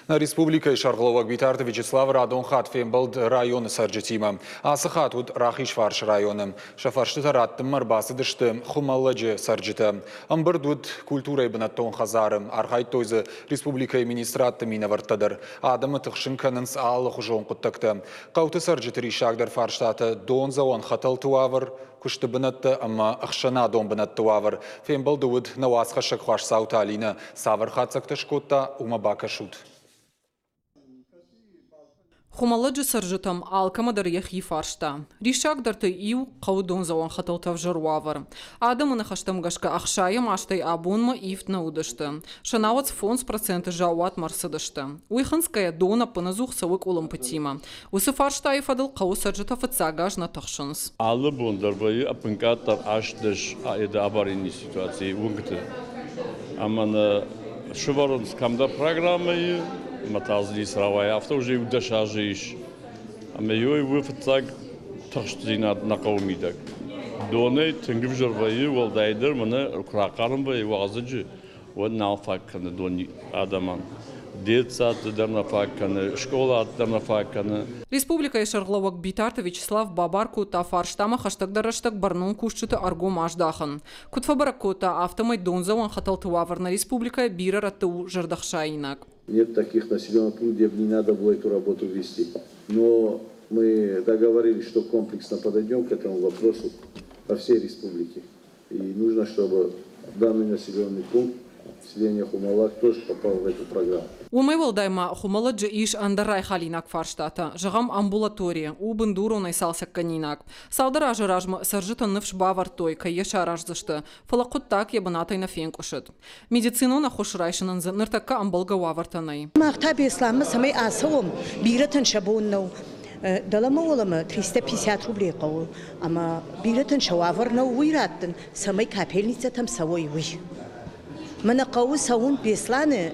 Республикәйы сәргъләууәг Битарты Вячеслав радон хатт фембәлд районы цæрджытимæ. Асы хъуыддәгтæ Рахизфарсы районы. фæрстытæ раттынмæ РЦИ-Аланийы Хумæлләджы цæрджыты. Әмбырд культурәйы бынәттон хәдзары. Архайдтой Республикәйы министрадты минәвәрттәдер. Адәмы тыхсын кәнынц алыхуызон хъуыддәгтә. Хъæуты цæрджыты ришагдар фæрстытæ дон заван хатт туавыр. Кушты бынәттә ама ахшана дон бынәттә туавыр. Фембәлд навасха шак Хуасдзауты Алинæ. Савыр хатсакты шкутта умабака шут. Хумæлләджы цæрджытым алкамадар Рахизфарсы. Ришагдарты ил қаудон заван хаталтав жыруавыр. Адәмы хаштамгашка ахшайым аштай абунмы ифтна удышты. Шанавац фонс проценты жауат марсыдышты. Уйханская дона пыназух савык улымпытима. Усы фарштай фадыл қау цæрджыты фыцагаж на тыхшынс. Алы бундарбайы апынкаттар аштыш айды аварийный ситуации унгты. Амана шыварынс камда программы матазли сравая авто уже удашажиш. Амеёй выфцаг тахштинат на каумидак. Доны тынгывжырбайы волдайдыр мына кракарымбай вазыжы. Вот нафакканы дони адаман. Детсат дарнафакканы, школа дарнафакканы. Республикæйы сәргъләууәг Битарты Вячеслав бабаркута фарштама хаштагдарыштак барнун кушчыты аргум аждахын. Кутфабаракута автомай донзаван хаталтывавыр на республикая бира раттыу жардахшайнак. Нет таких населенных пунктов, где бы не надо было эту работу вести. Но мы договорились, что комплексно подойдем к этому вопросу по всей республике. И нужно, чтобы данный населенный пункт, население Хумæлләджы, тоже попал в эту программу. Хуымæлләджы Хумæлләджы иш андарай халинак фарштата. Жагам амбулатория, у бындуру найсалсак канинак. Салдара жыражмы цæрджытын нывш бавартой, кайе шараждышты. Фалакуттак ебанатай на фенкушыт. Медицину на хошрайшынын ныртакка амбалга вавартанай. Битарты исламы самай асылым, биратын шабуннау. Далама олама 350 рублей қауы. Ама биратын шававарнау уйраттын, самай капельница там савой уй. Мана қауы сауын бесланы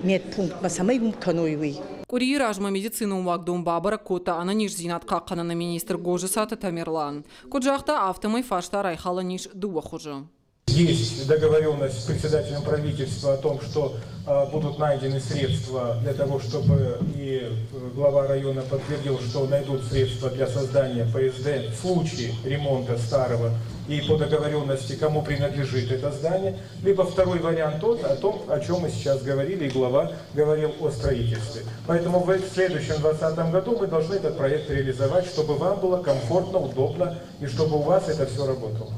медпункт, масамай умканойвый. Курьер ажма медицину уагдон бабара кота ананиш зинатқа қанана министр Гожысаты Тамерлан. Куджахта автомай фашта райхала ниш дуа хуже. Есть договоренность с председателем правительства о том, что будут найдены средства для того, чтобы и глава района подтвердил, что найдут средства для создания ПСД в случае ремонта старого и по договоренности, кому принадлежит это здание. Либо второй вариант тот, о том, о чем мы сейчас говорили, и глава говорил о строительстве. Поэтому в следующем 2020 году мы должны этот проект реализовать, чтобы вам было комфортно, удобно и чтобы у вас это все работало.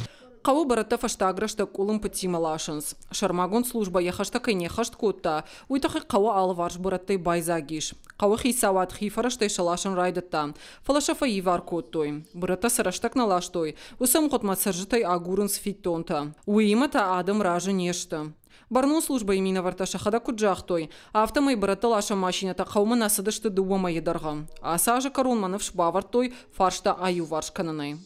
Қауы баратта фаштаграштак улым пытималашынс. Шармагон служба яхаштакай нехашт котта. Уйтахи қауы алварш бараттай байзагиш. Қауы хисават хифараштай шалашын райдатта. Фалашафа ивар коттой. Баратта сараштак налаштой. Усам хотма цæрджытай агурынс фиттонта. Уимата адам ражы нешті. Барнун служба и минәвәрттәй шахада куджахтой. Автомай баратта лаша машината қаумы насыдышты дуама едарга. Асажы коронманов шбавартой фаршта аю варш кананай.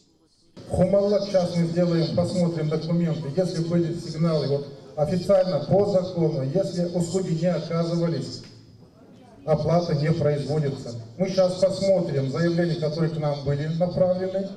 Хумæлләджы сейчас мы сделаем, посмотрим документы. Если были сигналы вот, официально по закону, если услуги не оказывались, оплата не производится. Мы сейчас посмотрим заявления, которые к нам были направлены.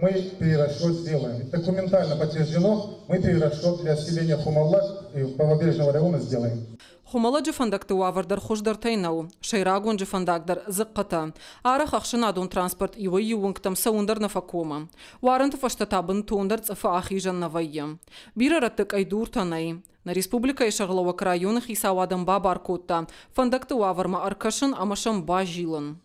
Мы перерасчет сделаем. Документально подтверждено, мы перерасчет для населения Хумæлләджы и правобережного района сделаем. Хумæлләджы фандакты уавардар хождартайнау, шайрагонджы фандагдар зыққата. Арах ақшынадун транспорт ивы ювыңктам сауындар нафакома. Уарынты фаштатабын тондар цыфы ахижан навайы. Бира раттык айдур танай. На Республикæйы сәргъләууәг районы хисавадын бабар котта. Фандакты уаварма аркашын амашын ба жилын.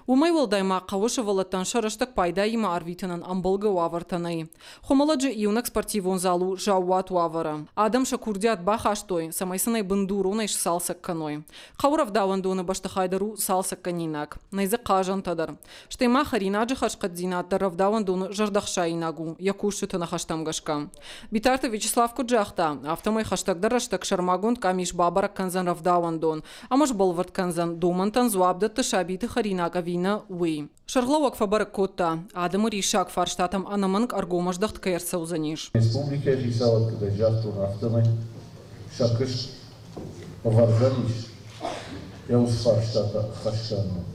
Умайвалдайма қауышы валаттан шараштак пайда има арвитанан амбалга уавартанай. Хумæлләджы июнак спортивон залу жауат уавара. Адам шакурдят бахаштой, самайсанай бындуру найш салсак каной. Қаурав давандуны баштахайдару салсак канинак. Найзы қажан тадар. Штайма харинаджы хашқадзинат равдавандуны жардахша инагу, якушыты на хаштамгашка. Битарты Вячеслав куджахта, автомай хаштагдар раштак шармагунд камиш бабара канзан равдавандун. Амаш балвард канзан думантан зуабдат тышабиты харина Гавина уи. Сәргъләууәг фабаракота. Адәмы ришак фарштатам анаманг аргомаждахт кайрса узаниш. Республикәйы сәвәткәдә жартур автомай шакыш варганиш. Яус фарштата хаштаны.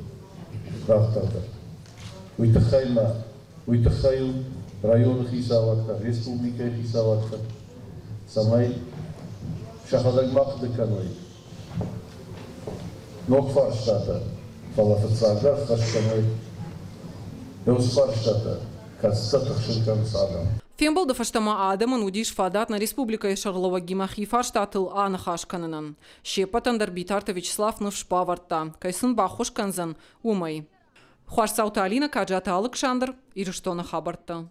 Рафтада. Уйтахайу районы хисаватка, республикәйы хисаватка. Самай шахадагмақ деканой. noch фæрстытæ фалафыцардар хашкамай ёс фæрстытæ кәсті тыхсын кәнсадам. Фембәлд фаштама Адәмын удиш фадат на Республикәйы сәргъләууәг махи фәрстытæ анахаш кәнынн. Шепатандар Битарты Вячеслав нывшпавартта. Кайсын бахуш кәнзан умай. Хуасдзауты Алинæ кәджаты Александр ирыштона хабартта.